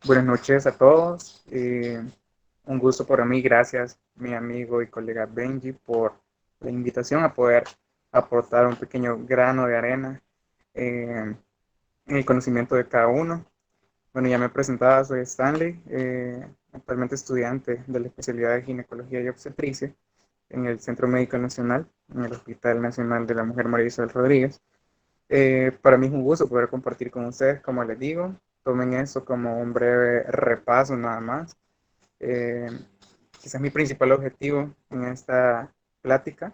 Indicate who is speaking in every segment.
Speaker 1: Buenas noches a todos. Un gusto para mí. Gracias, mi amigo y colega Benji, por la invitación a poder aportar un pequeño grano de arena en el conocimiento de cada uno. Bueno, ya me presentaba, soy Stanley, actualmente estudiante de la especialidad de ginecología y obstetricia en el Centro Médico Nacional, en el Hospital Nacional de la Mujer María Isabel Rodríguez. Para mí es un gusto poder compartir con ustedes, como les digo, tomen eso como un breve repaso nada más. Eh, Quizás mi principal objetivo en esta plática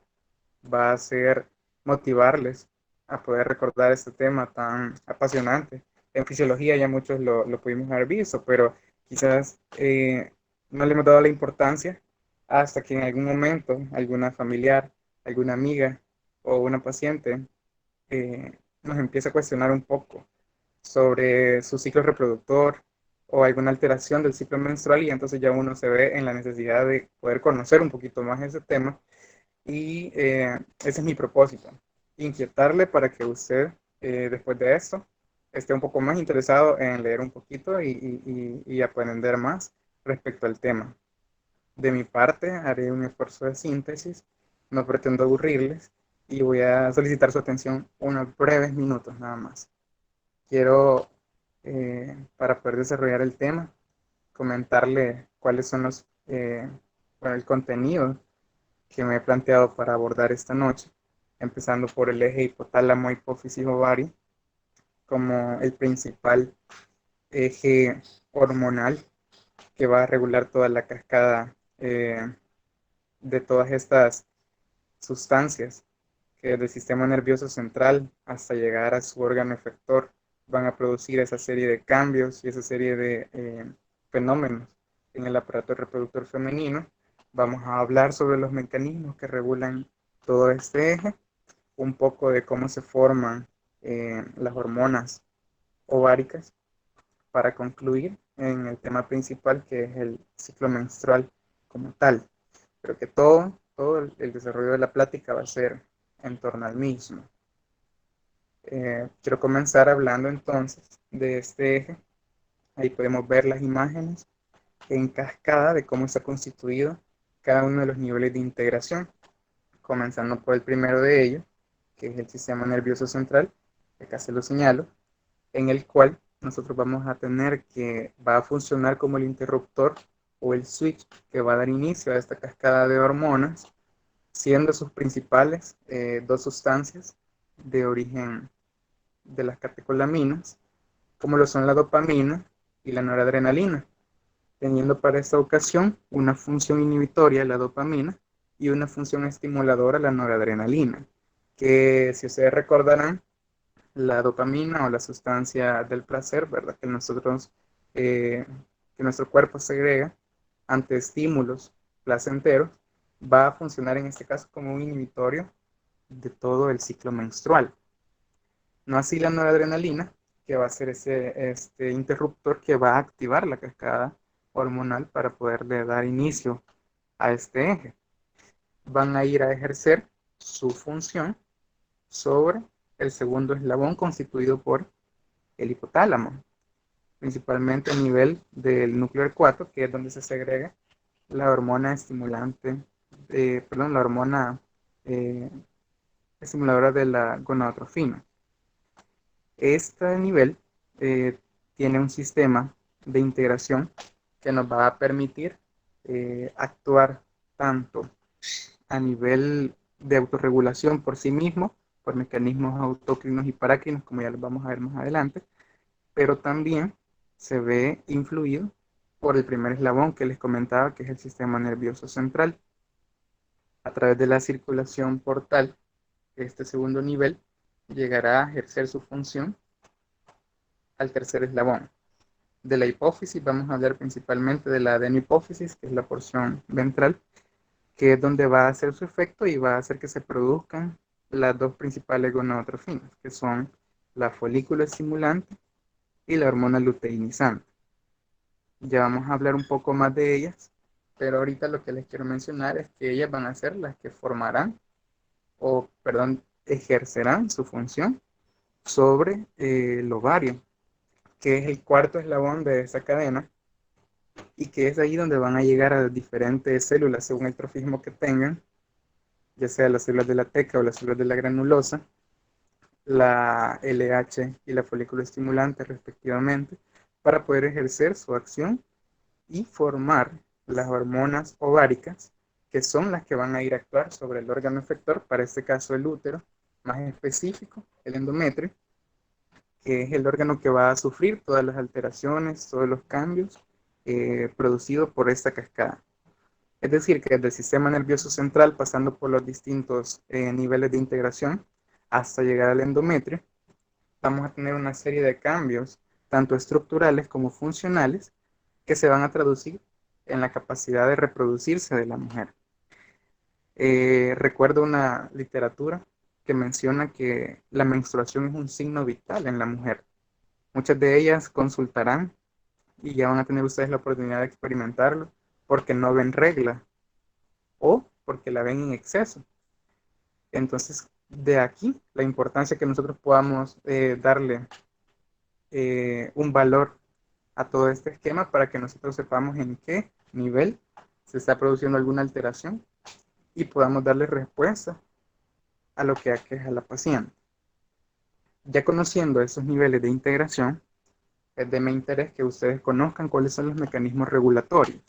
Speaker 1: va a ser motivarles a poder recordar este tema tan apasionante. En fisiología ya muchos lo pudimos haber visto, pero quizás no le hemos dado la importancia hasta que en algún momento alguna familiar, alguna amiga o una paciente nos empieza a cuestionar un poco sobre su ciclo reproductor o alguna alteración del ciclo menstrual y entonces ya uno se ve en la necesidad de poder conocer un poquito más ese tema y ese es mi propósito, inquietarle para que usted después de esto esté un poco más interesado en leer un poquito y aprender más respecto al tema. De mi parte, haré un esfuerzo de síntesis, no pretendo aburrirles y voy a solicitar su atención unos breves minutos nada más. Quiero, para poder desarrollar el tema, comentarle cuáles son bueno, el contenido que me he planteado para abordar esta noche, empezando por el eje hipotálamo, hipófisis, ovario, como el principal eje hormonal que va a regular toda la cascada de todas estas sustancias que desde el sistema nervioso central hasta llegar a su órgano efector van a producir esa serie de cambios y esa serie de fenómenos en el aparato reproductor femenino. Vamos a hablar sobre los mecanismos que regulan todo este eje, un poco de cómo se forman las hormonas ováricas para concluir en el tema principal que es el ciclo menstrual como tal. Pero que todo el desarrollo de la plática va a ser en torno al mismo. Quiero comenzar hablando entonces de este eje. Ahí podemos ver las imágenes en cascada de cómo está constituido cada uno de los niveles de integración, comenzando por el primero de ellos, que es el sistema nervioso central, que acá se lo señalo, en el cual nosotros vamos a tener que va a funcionar como el interruptor o el switch que va a dar inicio a esta cascada de hormonas, siendo sus principales dos sustancias de origen de las catecolaminas, como lo son la dopamina y la noradrenalina, teniendo para esta ocasión una función inhibitoria, la dopamina, y una función estimuladora, la noradrenalina, que si ustedes recordarán, la dopamina o la sustancia del placer, ¿verdad? Eh, que nuestro cuerpo segrega ante estímulos placenteros, va a funcionar en este caso como un inhibitorio de todo el ciclo menstrual. No así la noradrenalina, que va a ser este interruptor que va a activar la cascada hormonal para poderle dar inicio a este eje. Van a ir a ejercer su función sobre el segundo eslabón constituido por el hipotálamo, principalmente a nivel del núcleo del 4, que es donde se segrega la hormona estimulante, la hormona eh, estimuladora de la gonadotrofina. Este nivel eh, tiene un sistema de integración que nos va a permitir actuar tanto a nivel de autorregulación por sí mismo, por mecanismos autócrinos y parácrinos, como ya los vamos a ver más adelante, pero también se ve influido por el primer eslabón que les comentaba, que es el sistema nervioso central. A través de la circulación portal, este segundo nivel llegará a ejercer su función al tercer eslabón. De la hipófisis vamos a hablar principalmente de la adenihipófisis, que es la porción ventral, que es donde va a hacer su efecto y va a hacer que se produzcan las dos principales gonadotrofinas, que son la folículo estimulante y la hormona luteinizante. Ya vamos a hablar un poco más de ellas, pero ahorita lo que les quiero mencionar es que ellas van a ser las que formarán, o perdón, ejercerán su función sobre el ovario, que es el cuarto eslabón de esa cadena y que es ahí donde van a llegar a las diferentes células según el trofismo que tengan, ya sea las células de la teca o las células de la granulosa, la LH y la folículo estimulante respectivamente, para poder ejercer su acción y formar las hormonas ováricas, que son las que van a ir a actuar sobre el órgano efector, para este caso el útero, más específico, el endometrio, que es el órgano que va a sufrir todas las alteraciones, todos los cambios producidos por esta cascada. Es decir, que desde el sistema nervioso central, pasando por los distintos niveles de integración, hasta llegar al endometrio, vamos a tener una serie de cambios, tanto estructurales como funcionales, que se van a traducir en la capacidad de reproducirse de la mujer. Recuerdo una literatura que menciona que la menstruación es un signo vital en la mujer. Muchas de ellas consultarán y ya van a tener ustedes la oportunidad de experimentarlo porque no ven regla o porque la ven en exceso. Entonces, de aquí la importancia que nosotros podamos darle un valor a todo este esquema para que nosotros sepamos en qué nivel se está produciendo alguna alteración y podamos darle respuesta a lo que aqueja a la paciente. Ya conociendo esos niveles de integración, es de mi interés que ustedes conozcan cuáles son los mecanismos regulatorios.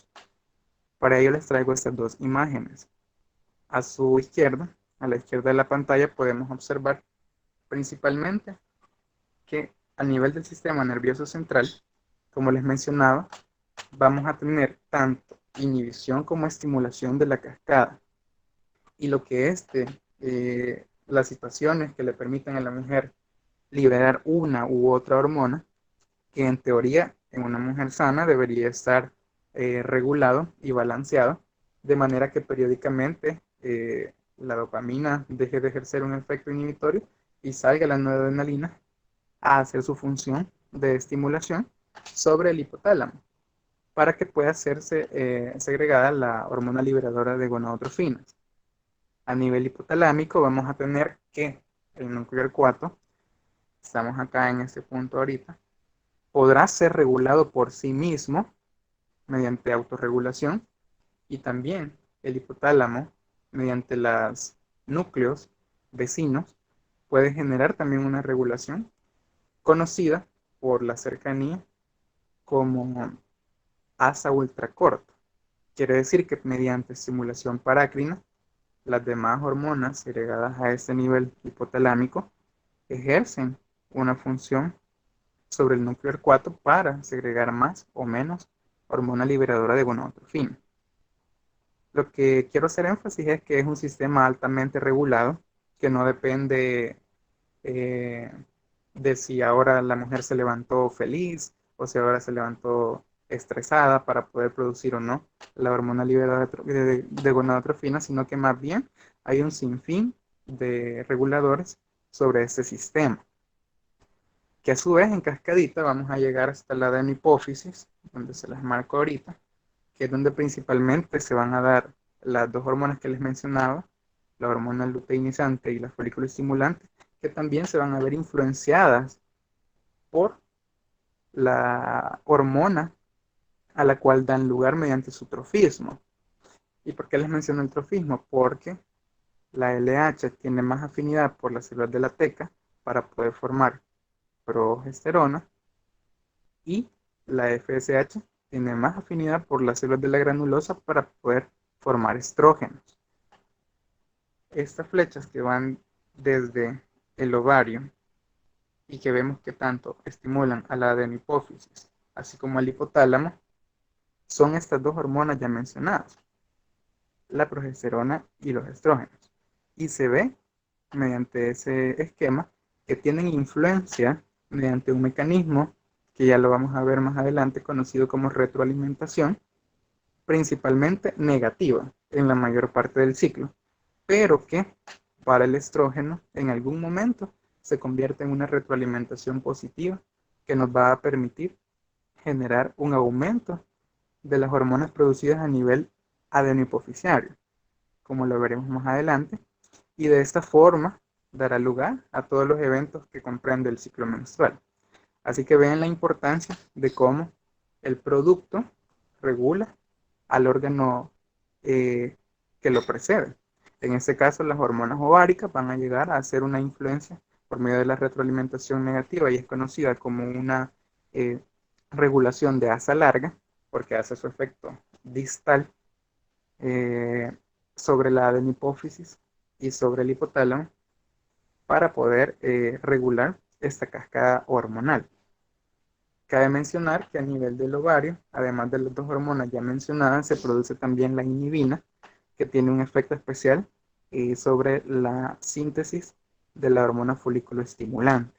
Speaker 1: Para ello les traigo estas dos imágenes. A su izquierda, a la izquierda de la pantalla, podemos observar principalmente que a nivel del sistema nervioso central, como les mencionaba, vamos a tener tanto inhibición como estimulación de la cascada. Y lo que las situaciones que le permiten a la mujer liberar una u otra hormona, que en teoría en una mujer sana debería estar regulado y balanceado, de manera que periódicamente la dopamina deje de ejercer un efecto inhibitorio y salga la noradrenalina a hacer su función de estimulación sobre el hipotálamo, para que pueda hacerse segregada la hormona liberadora de gonadotrofinas. A nivel hipotalámico vamos a tener que el núcleo cuato, estamos acá en este punto ahorita, podrá ser regulado por sí mismo mediante autorregulación y también el hipotálamo mediante los núcleos vecinos puede generar también una regulación conocida por la cercanía como asa ultracorta. Quiere decir que mediante estimulación parácrina, las demás hormonas segregadas a este nivel hipotalámico ejercen una función sobre el núcleo ercuato para segregar más o menos hormona liberadora de gonadotrofina. Lo que quiero hacer énfasis es que es un sistema altamente regulado, que no depende eh, de si ahora la mujer se levantó feliz o si ahora se levantó estresada para poder producir o no la hormona liberadora de gonadotrofina, sino que más bien hay un sinfín de reguladores sobre este sistema, que a su vez en cascadita vamos a llegar hasta la adenohipófisis, donde se las marco ahorita, que es donde principalmente se van a dar las dos hormonas que les mencionaba, la hormona luteinizante y la folículo estimulante, que también se van a ver influenciadas por la hormona a la cual dan lugar mediante su trofismo. ¿Y por qué les menciono el trofismo? Porque la LH tiene más afinidad por las células de la teca para poder formar progesterona y la FSH tiene más afinidad por las células de la granulosa para poder formar estrógenos. Estas flechas que van desde el ovario y que vemos que tanto estimulan a la adenohipófisis así como al hipotálamo, son estas dos hormonas ya mencionadas, la progesterona y los estrógenos. Y se ve mediante ese esquema que tienen influencia mediante un mecanismo que ya lo vamos a ver más adelante, conocido como retroalimentación, principalmente negativa en la mayor parte del ciclo, pero que para el estrógeno en algún momento se convierte en una retroalimentación positiva que nos va a permitir generar un aumento de las hormonas producidas a nivel adenohipoficiario, como lo veremos más adelante, y de esta forma dará lugar a todos los eventos que comprende el ciclo menstrual. Así que ven la importancia de cómo el producto regula al órgano que lo precede. En este caso, las hormonas ováricas van a llegar a hacer una influencia por medio de la retroalimentación negativa y es conocida como una eh, regulación de asa larga, porque hace su efecto distal eh, sobre la adenohipófisis y sobre el hipotálamo para poder regular esta cascada hormonal. Cabe mencionar que a nivel del ovario, además de las dos hormonas ya mencionadas, se produce también la inhibina, que tiene un efecto especial sobre la síntesis de la hormona folículo estimulante.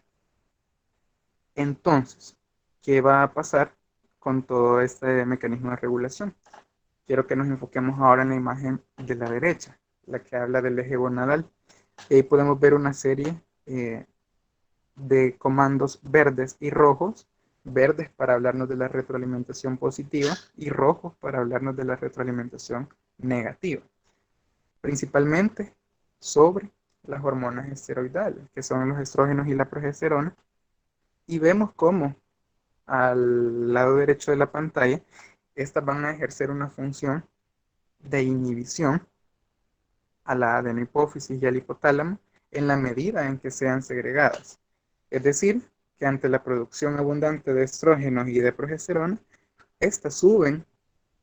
Speaker 1: Entonces, ¿qué va a pasar con todo este mecanismo de regulación? Quiero que nos enfoquemos ahora en la imagen de la derecha, la que habla del eje gonadal. Y ahí podemos ver una serie de comandos verdes y rojos, verdes para hablarnos de la retroalimentación positiva y rojos para hablarnos de la retroalimentación negativa, principalmente sobre las hormonas esteroidales, que son los estrógenos y la progesterona, y vemos cómo al lado derecho de la pantalla, estas van a ejercer una función de inhibición a la adenohipófisis y al hipotálamo en la medida en que sean segregadas. Es decir, que ante la producción abundante de estrógenos y de progesterona, estas suben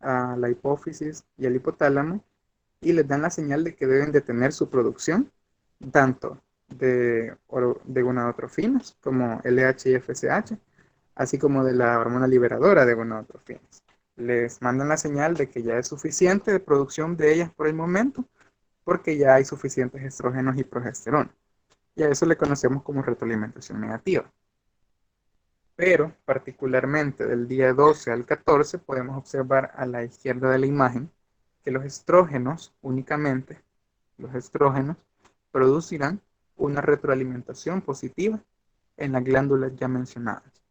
Speaker 1: a la hipófisis y al hipotálamo y les dan la señal de que deben detener su producción, tanto de gonadotrofinas como LH y FSH, así como de la hormona liberadora de gonadotrofinas. Les mandan la señal de que ya es suficiente de producción de ellas por el momento, porque ya hay suficientes estrógenos y progesterona. Y a eso le conocemos como retroalimentación negativa. Pero particularmente del día 12 al 14 podemos observar a la izquierda de la imagen que los estrógenos, únicamente los estrógenos, producirán una retroalimentación positiva en las glándulas ya mencionadas.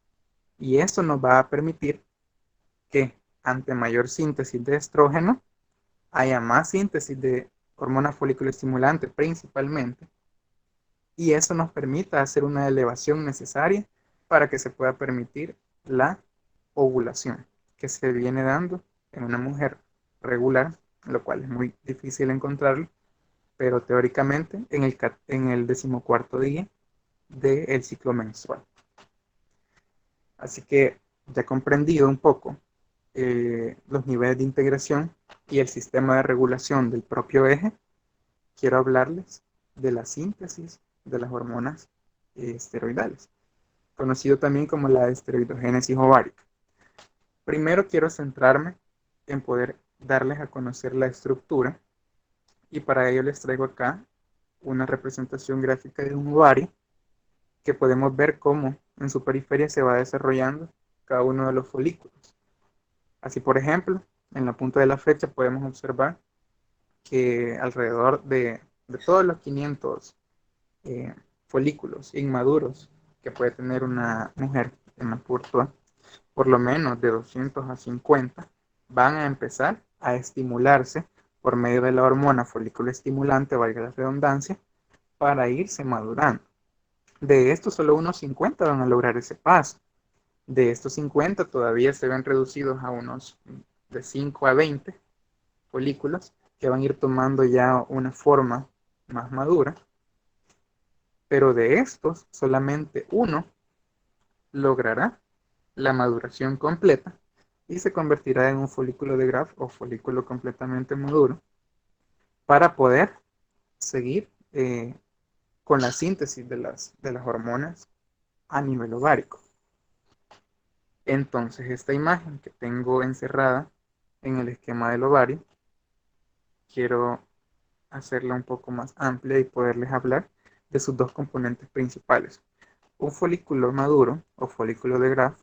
Speaker 1: Y esto nos va a permitir que ante mayor síntesis de estrógeno haya más síntesis de hormona folículo estimulante principalmente, y eso nos permita hacer una elevación necesaria para que se pueda permitir la ovulación que se viene dando en una mujer regular, lo cual es muy difícil encontrarlo, pero teóricamente en el 14º día del ciclo menstrual. Así que ya comprendido un poco los niveles de integración y el sistema de regulación del propio eje, quiero hablarles de la síntesis de las hormonas esteroidales, conocido también como la esteroidogénesis ovárica. Primero quiero centrarme en poder darles a conocer la estructura y para ello les traigo acá una representación gráfica de un ovario que podemos ver cómo en su periferia se va desarrollando cada uno de los folículos. Así, por ejemplo, en la punta de la flecha podemos observar que alrededor de todos los 500 folículos inmaduros que puede tener una mujer menopáusa, por lo menos de 200 a 50 van a empezar a estimularse por medio de la hormona folículo estimulante, valga la redundancia, para irse madurando. De estos, solo unos 50 van a lograr ese paso. De estos 50 todavía se ven reducidos a unos de 5 a 20 folículos que van a ir tomando ya una forma más madura, pero de estos solamente uno logrará la maduración completa y se convertirá en un folículo de Graf o folículo completamente maduro para poder seguir con la síntesis de las hormonas a nivel ovárico. Entonces, esta imagen que tengo encerrada en el esquema del ovario, quiero hacerla un poco más amplia y poderles hablar de sus dos componentes principales. Un folículo maduro o folículo de Graf,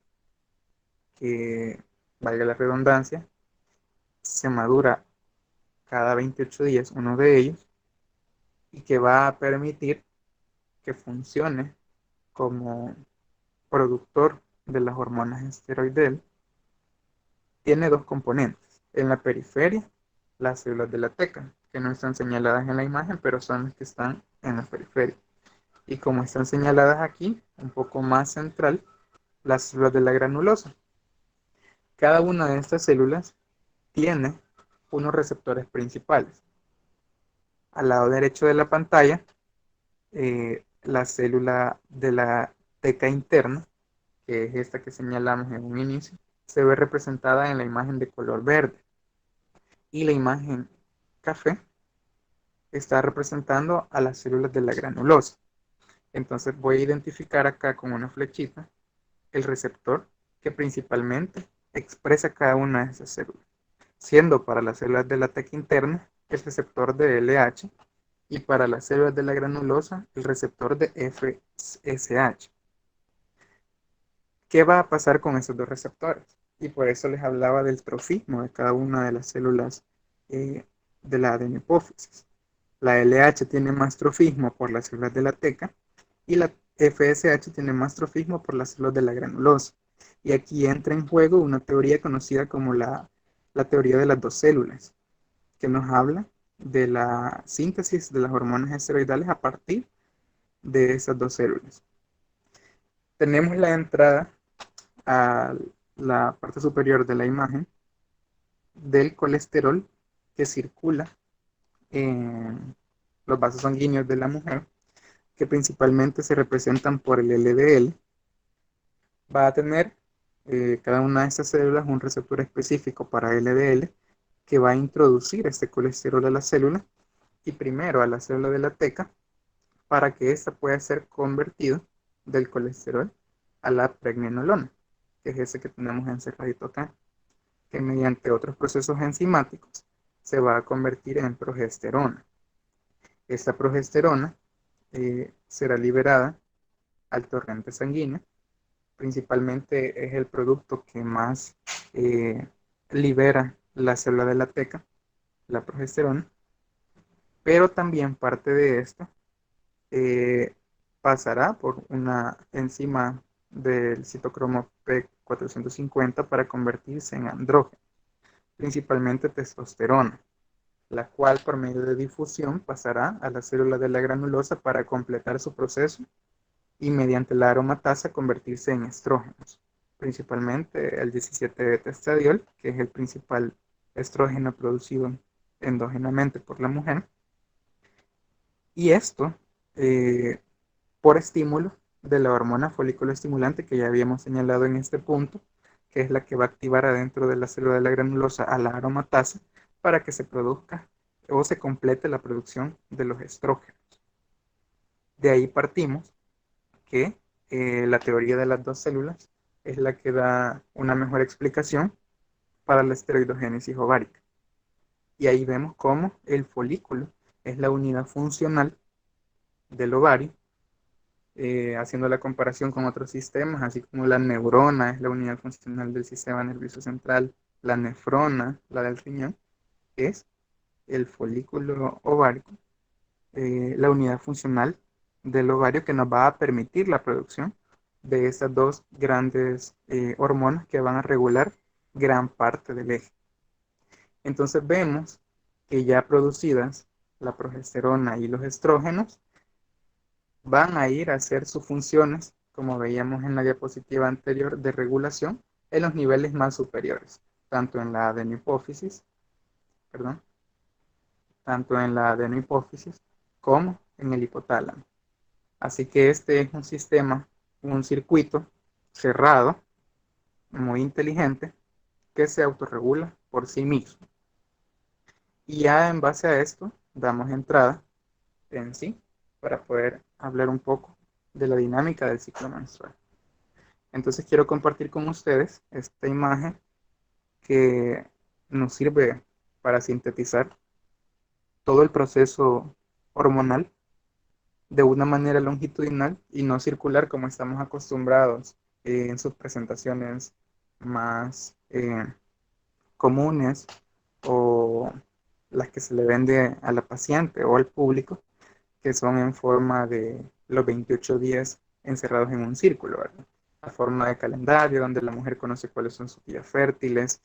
Speaker 1: que, valga la redundancia, se madura cada 28 días uno de ellos y que va a permitir que funcione como productor de las hormonas esteroideas. Tiene dos componentes. En la periferia, las células de la teca, que no están señaladas en la imagen, pero son las que están en la periferia. Y como están señaladas aquí, un poco más central, las células de la granulosa. Cada una de estas células tiene unos receptores principales. Al lado derecho de la pantalla, la célula de la teca interna, que es esta que señalamos en un inicio, se ve representada en la imagen de color verde. Y la imagen café está representando a las células de la granulosa. Entonces voy a identificar acá con una flechita el receptor que principalmente expresa cada una de esas células, siendo para las células de la teca interna el receptor de LH y para las células de la granulosa el receptor de FSH. ¿Qué va a pasar con esos dos receptores? Y por eso les hablaba del trofismo de cada una de las células eh, de la adenopófisis. La LH tiene más trofismo por las células de la teca y la FSH tiene más trofismo por las células de la granulosa. Y aquí entra en juego una teoría conocida como la teoría de las dos células, que nos habla de la síntesis de las hormonas esteroidales a partir de esas dos células. Tenemos la entrada a la parte superior de la imagen del colesterol que circula en los vasos sanguíneos de la mujer, que principalmente se representan por el LDL. Va a tener cada una de estas células un receptor específico para LDL que va a introducir este colesterol a la célula y primero a la célula de la teca para que ésta pueda ser convertido del colesterol a la pregnenolona, que es ese que tenemos encerradito acá, que mediante otros procesos enzimáticos se va a convertir en progesterona. Esta progesterona será liberada al torrente sanguíneo. Principalmente es el producto que más eh, libera la célula de la teca, la progesterona, pero también parte de esto eh, pasará por una enzima del citocromo P450 para convertirse en andrógeno, principalmente testosterona, la cual por medio de difusión pasará a la célula de la granulosa para completar su proceso y mediante la aromatasa convertirse en estrógenos, principalmente el 17-beta-estadiol, que es el principal estrógeno producido endógenamente por la mujer. Y esto eh, por estímulo de la hormona folículo estimulante que ya habíamos señalado en este punto, que es la que va a activar adentro de la célula de la granulosa a la aromatasa para que se produzca o se complete la producción de los estrógenos. De ahí partimos que la teoría de las dos células es la que da una mejor explicación para la esteroidogénesis ovárica. Y ahí vemos cómo el folículo es la unidad funcional del ovario, haciendo la comparación con otros sistemas, así como la neurona es la unidad funcional del sistema nervioso central, la nefrona, la del riñón, es el folículo ovárico, la unidad funcional del ovario que nos va a permitir la producción de estas dos grandes hormonas que van a regular gran parte del eje. Entonces vemos que ya producidas la progesterona y los estrógenos van a ir a hacer sus funciones, como veíamos en la diapositiva anterior, de regulación en los niveles más superiores, tanto en la adenohipófisis, perdón, tanto en la adenohipófisis como en el hipotálamo. Así que este es un sistema, un circuito cerrado, muy inteligente, que se autorregula por sí mismo. Y ya en base a esto, damos entrada en sí para poder hablar un poco de la dinámica del ciclo menstrual. Entonces quiero compartir con ustedes esta imagen que nos sirve para sintetizar todo el proceso hormonal de una manera longitudinal y no circular como estamos acostumbrados en sus presentaciones más comunes o las que se le vende a la paciente o al público, que son en forma de los 28 días encerrados en un círculo, ¿verdad? La forma de calendario, donde la mujer conoce cuáles son sus días fértiles,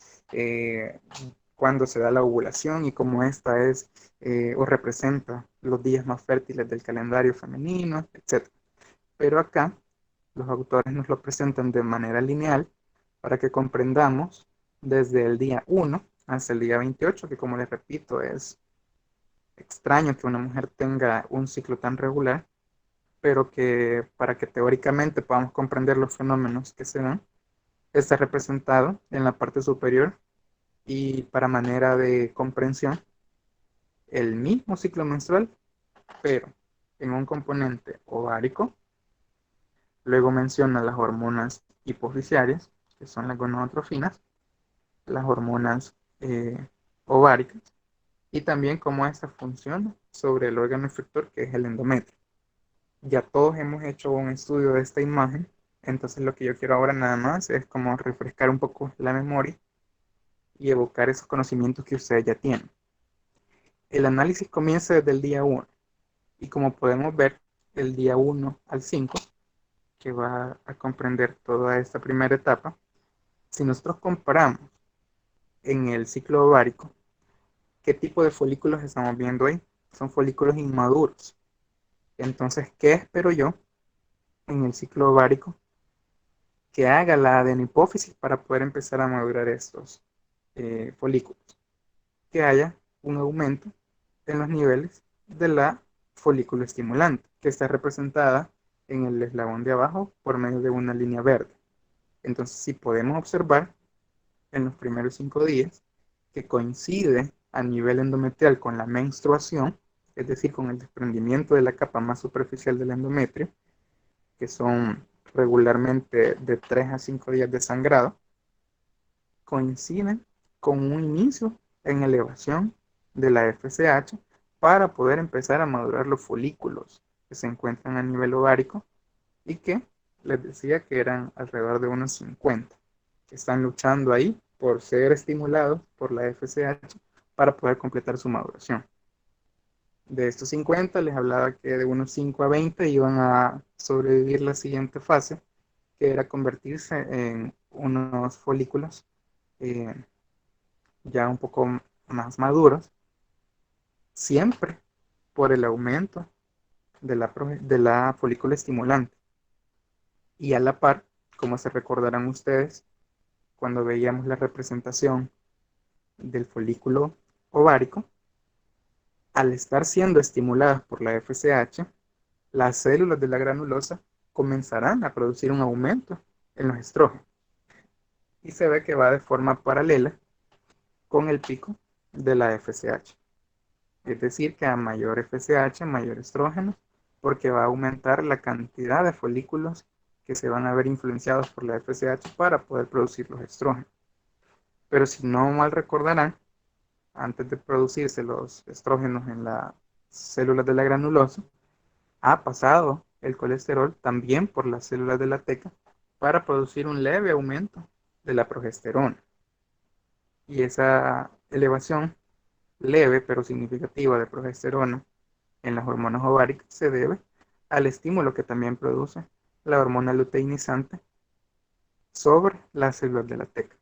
Speaker 1: cuándo se da la ovulación y cómo esta es o representa los días más fértiles del calendario femenino, etc. Pero acá Los autores nos lo presentan de manera lineal para que comprendamos desde el día 1 hasta el día 28, que como les repito, es extraño que una mujer tenga un ciclo tan regular, pero que para que teóricamente podamos comprender los fenómenos que se dan, está representado en la parte superior y para manera de comprensión, el mismo ciclo menstrual, pero en un componente ovárico. Luego menciona las hormonas hipofisiarias, que son las gonadotrofinas, las hormonas ováricas, y también cómo esta funciona sobre el órgano efector que es el endometrio. Ya todos hemos hecho un estudio de esta imagen, entonces lo que yo quiero ahora nada más es como refrescar un poco la memoria y evocar esos conocimientos que ustedes ya tienen. El análisis comienza desde el día 1 y como podemos ver, el día 1 al 5, que va a comprender toda esta primera etapa, si nosotros comparamos en el ciclo ovárico, ¿qué tipo de folículos estamos viendo ahí? Son folículos inmaduros. Entonces, ¿qué espero yo en el ciclo ovárico? Que haga la adenopófisis para poder empezar a madurar estos folículos. Que haya un aumento en los niveles de la folículo estimulante, que está representada en el eslabón de abajo por medio de una línea verde. Entonces, si podemos observar en los primeros 5 días, que coincide a nivel endometrial con la menstruación, es decir, con el desprendimiento de la capa más superficial del endometrio, que son regularmente de 3 a 5 días de sangrado, coinciden con un inicio en elevación de la FSH para poder empezar a madurar los folículos que se encuentran a nivel ovárico y que les decía que eran alrededor de unos 50, que están luchando ahí por ser estimulados por la FSH para poder completar su maduración. De estos 50 les hablaba que de unos 5 a 20 iban a sobrevivir la siguiente fase, que era convertirse en unos folículos eh, ya un poco más maduros, siempre por el aumento de la folícula estimulante. Y a la par, como se recordarán ustedes, cuando veíamos la representación del folículo ovárico, al estar siendo estimuladas por la FSH, las células de la granulosa comenzarán a producir un aumento en los estrógenos. Y se ve que va de forma paralela con el pico de la FSH. Es decir, que a mayor FSH, mayor estrógeno, porque va a aumentar la cantidad de folículos que se van a ver influenciados por la FSH para poder producir los estrógenos. Pero si no mal recordarán, antes de producirse los estrógenos en las células de la granulosa, ha pasado el colesterol también por las células de la teca para producir un leve aumento de la progesterona. Y esa elevación leve pero significativa de progesterona en las hormonas ováricas se debe al estímulo que también produce la hormona luteinizante sobre las células de la teca.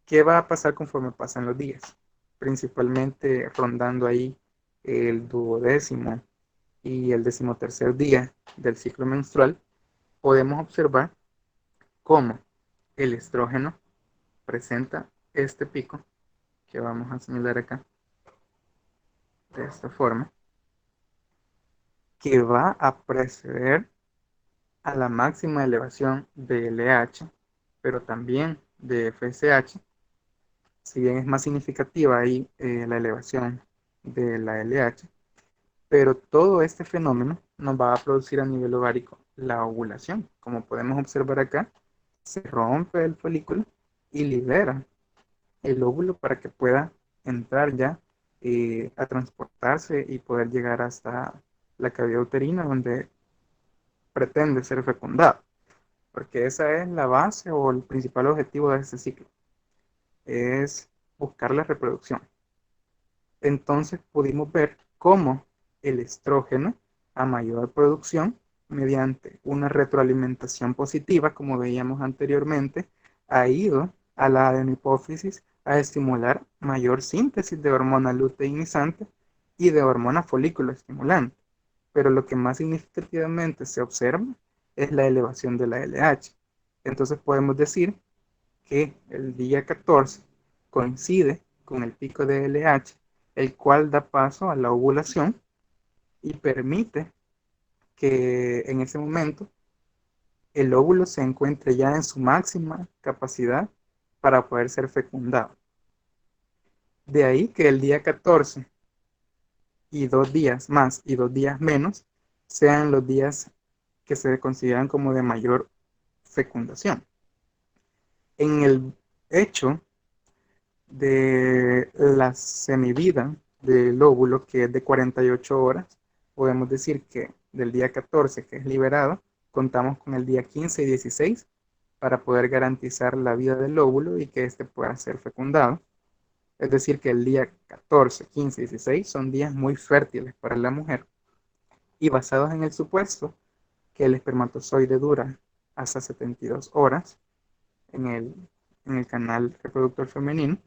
Speaker 1: ¿Qué va a pasar conforme pasan los días? Principalmente rondando ahí el 12º y el 13º día del ciclo menstrual, podemos observar cómo el estrógeno presenta este pico que vamos a señalar acá de esta forma, que va a preceder a la máxima elevación de LH, pero también de FSH. Si bien es más significativa ahí la elevación de la LH, pero todo este fenómeno nos va a producir a nivel ovárico la ovulación. Como podemos observar acá, se rompe el folículo y libera el óvulo para que pueda entrar ya a transportarse y poder llegar hasta la cavidad uterina donde pretende ser fecundado, porque esa es la base o el principal objetivo de este ciclo, es buscar la reproducción. Entonces pudimos ver cómo el estrógeno, a mayor producción, mediante una retroalimentación positiva, como veíamos anteriormente, ha ido a la adenopófisis a estimular mayor síntesis de hormona luteinizante y de hormona folículo estimulante. Pero lo que más significativamente se observa es la elevación de la LH. Entonces podemos decir que el día 14 coincide con el pico de LH, el cual da paso a la ovulación y permite que en ese momento el óvulo se encuentre ya en su máxima capacidad para poder ser fecundado. De ahí que el día 14 y 2 días más y 2 días menos sean los días que se consideran como de mayor fecundación. En el hecho de la semivida del óvulo, que es de 48 horas, podemos decir que del día 14, que es liberado, contamos con el día 15 y 16 para poder garantizar la vida del óvulo y que éste pueda ser fecundado. Es decir, que el día 14, 15 y 16 son días muy fértiles para la mujer y basados en el supuesto que el espermatozoide dura hasta 72 horas en el, en el canal reproductor femenino,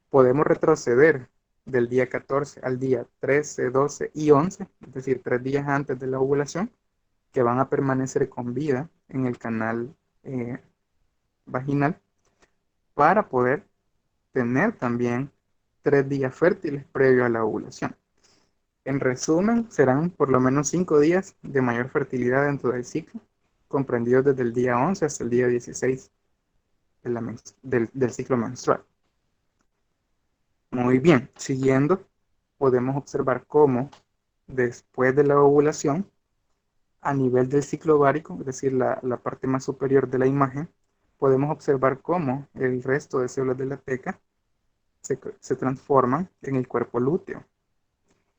Speaker 1: podemos retroceder del día 14 al día 13, 12 y 11, es decir, 3 días antes de la ovulación, que van a permanecer con vida en el canal eh, vaginal para poder tener también 3 días fértiles previo a la ovulación. En resumen, serán por lo menos 5 días de mayor fertilidad dentro del ciclo, comprendidos desde el día 11 hasta el día 16 del ciclo menstrual. Muy bien, siguiendo, podemos observar cómo después de la ovulación, a nivel del ciclo ovárico, es decir, la parte más superior de la imagen, podemos observar cómo el resto de células de la teca se transforman en el cuerpo lúteo.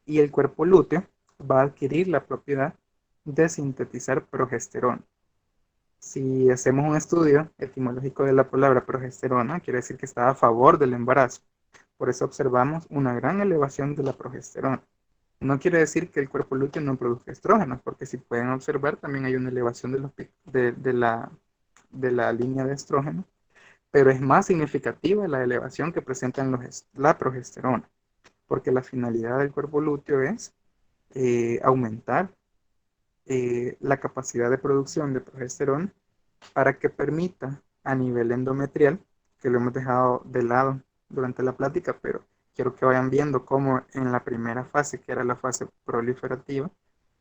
Speaker 1: Y el cuerpo lúteo va a adquirir la propiedad de sintetizar progesterona. Si hacemos un estudio etimológico de la palabra progesterona, quiere decir que está a favor del embarazo. Por eso observamos una gran elevación de la progesterona. No quiere decir que el cuerpo lúteo no produzca estrógenos, porque si pueden observar, también hay una elevación de la línea de estrógeno, pero es más significativa la elevación que presentan la progesterona, porque la finalidad del cuerpo lúteo es aumentar la capacidad de producción de progesterona para que permita a nivel endometrial, que lo hemos dejado de lado durante la plática, pero quiero que vayan viendo cómo en la primera fase, que era la fase proliferativa,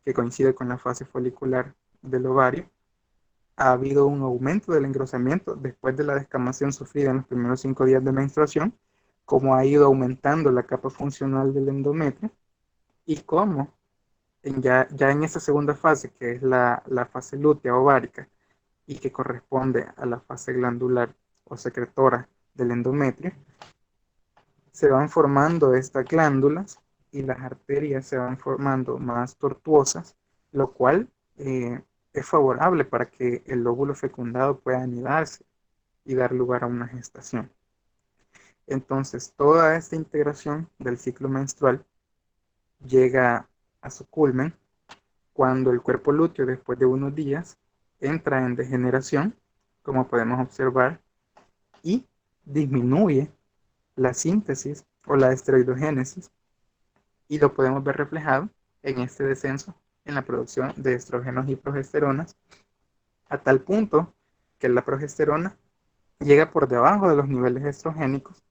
Speaker 1: que coincide con la fase folicular del ovario, ha habido un aumento del engrosamiento después de la descamación sufrida en los primeros 5 días de menstruación, cómo ha ido aumentando la capa funcional del endometrio y cómo ya en esa segunda fase, que es la fase lútea ovárica, y que corresponde a la fase glandular o secretora del endometrio, se van formando estas glándulas y las arterias se van formando más tortuosas, lo cual es favorable para que el óvulo fecundado pueda anidarse y dar lugar a una gestación. Entonces, toda esta integración del ciclo menstrual llega a su culmen cuando el cuerpo lúteo, después de unos días, entra en degeneración, como podemos observar, y disminuye la síntesis o la esteroidogénesis, y lo podemos ver reflejado en este descenso en la producción de estrógenos y progesteronas, a tal punto que la progesterona llega por debajo de los niveles estrogénicos,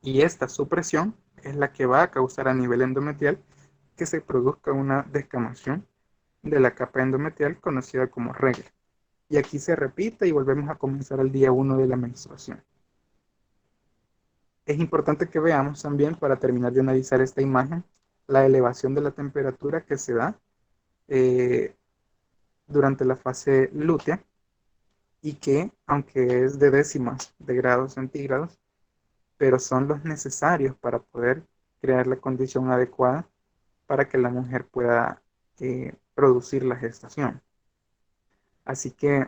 Speaker 1: y esta supresión es la que va a causar a nivel endometrial que se produzca una descamación de la capa endometrial conocida como regla. Y aquí se repite y volvemos a comenzar el día 1 de la menstruación. Es importante que veamos también, para terminar de analizar esta imagen, la elevación de la temperatura que se da eh, durante la fase lútea y que, aunque es de décimas de grados centígrados, pero son los necesarios para poder crear la condición adecuada para que la mujer pueda producir la gestación. Así que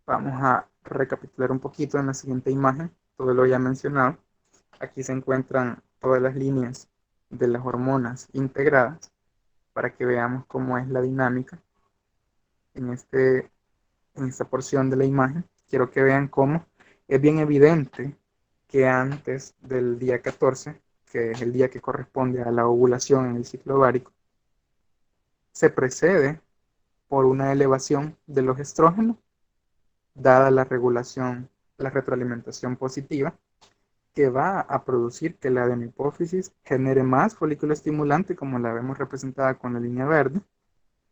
Speaker 1: vamos a recapitular un poquito en la siguiente imagen todo lo ya mencionado. Aquí se encuentran todas las líneas de las hormonas integradas para que veamos cómo es la dinámica en, en esta porción de la imagen. Quiero que vean cómo es bien evidente que antes del día 14, que es el día que corresponde a la ovulación en el ciclo ovárico, se precede por una elevación de los estrógenos, dada la regulación, la retroalimentación positiva, que va a producir que la adenohipófisis genere más folículo estimulante, como la vemos representada con la línea verde,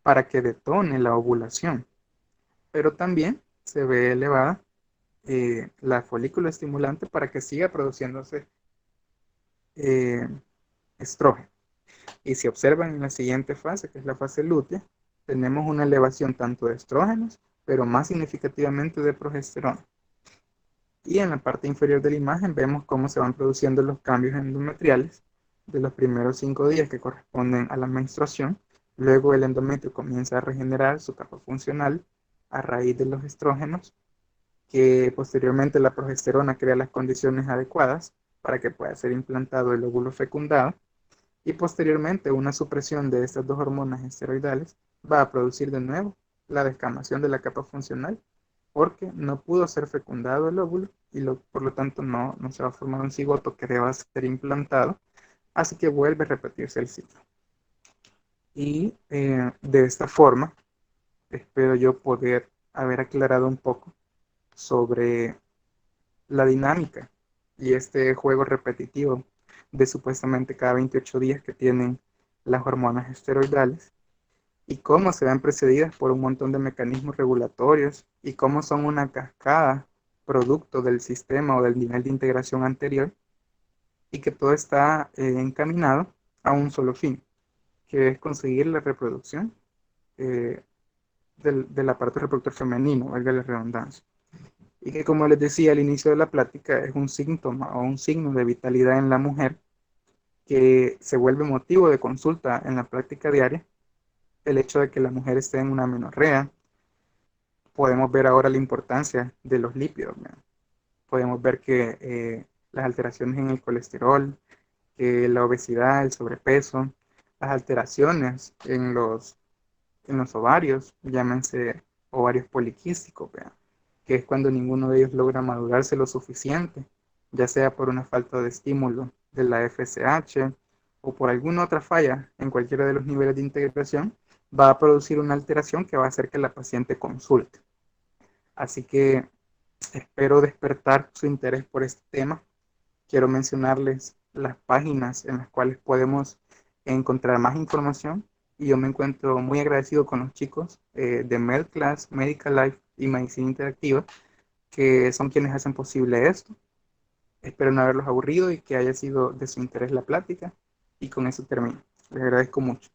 Speaker 1: para que detone la ovulación. Pero también se ve elevada la folículo estimulante para que siga produciéndose eh, estrógeno. Y si observan en la siguiente fase, que es la fase lútea, tenemos una elevación tanto de estrógenos, pero más significativamente de progesterona. Y en la parte inferior de la imagen vemos cómo se van produciendo los cambios endometriales de los primeros 5 días que corresponden a la menstruación. Luego el endometrio comienza a regenerar su capa funcional a raíz de los estrógenos, que posteriormente la progesterona crea las condiciones adecuadas para que pueda ser implantado el óvulo fecundado, y posteriormente una supresión de estas dos hormonas esteroidales va a producir de nuevo la descamación de la capa funcional, porque no pudo ser fecundado el óvulo y por lo tanto no se va a formar un cigoto que deba ser implantado, así que vuelve a repetirse el ciclo. Y de esta forma espero yo poder haber aclarado un poco sobre la dinámica y este juego repetitivo de supuestamente cada 28 días que tienen las hormonas esteroidales, y cómo se ven precedidas por un montón de mecanismos regulatorios y cómo son una cascada producto del sistema o del nivel de integración anterior, y que todo está encaminado a un solo fin, que es conseguir la reproducción eh, del aparato reproductor femenino, valga la redundancia. Y que, como les decía al inicio de la plática, es un síntoma o un signo de vitalidad en la mujer que se vuelve motivo de consulta en la práctica diaria. El hecho de que la mujer esté en una amenorrea, podemos ver ahora la importancia de los lípidos, ¿verdad? Podemos ver que las alteraciones en el colesterol, la obesidad, el sobrepeso, las alteraciones en los ovarios, llámense ovarios poliquísticos, ¿verdad? Que es cuando ninguno de ellos logra madurarse lo suficiente, ya sea por una falta de estímulo de la FSH o por alguna otra falla en cualquiera de los niveles de integración, va a producir una alteración que va a hacer que la paciente consulte. Así que espero despertar su interés por este tema. Quiero mencionarles las páginas en las cuales podemos encontrar más información, y yo me encuentro muy agradecido con los chicos de MedClass, Medical Life y Medicina Interactiva, que son quienes hacen posible esto. Espero no haberlos aburrido y que haya sido de su interés la plática, y con eso termino. Les agradezco mucho.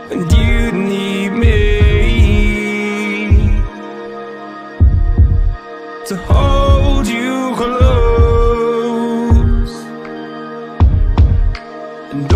Speaker 2: And you need me to hold you close and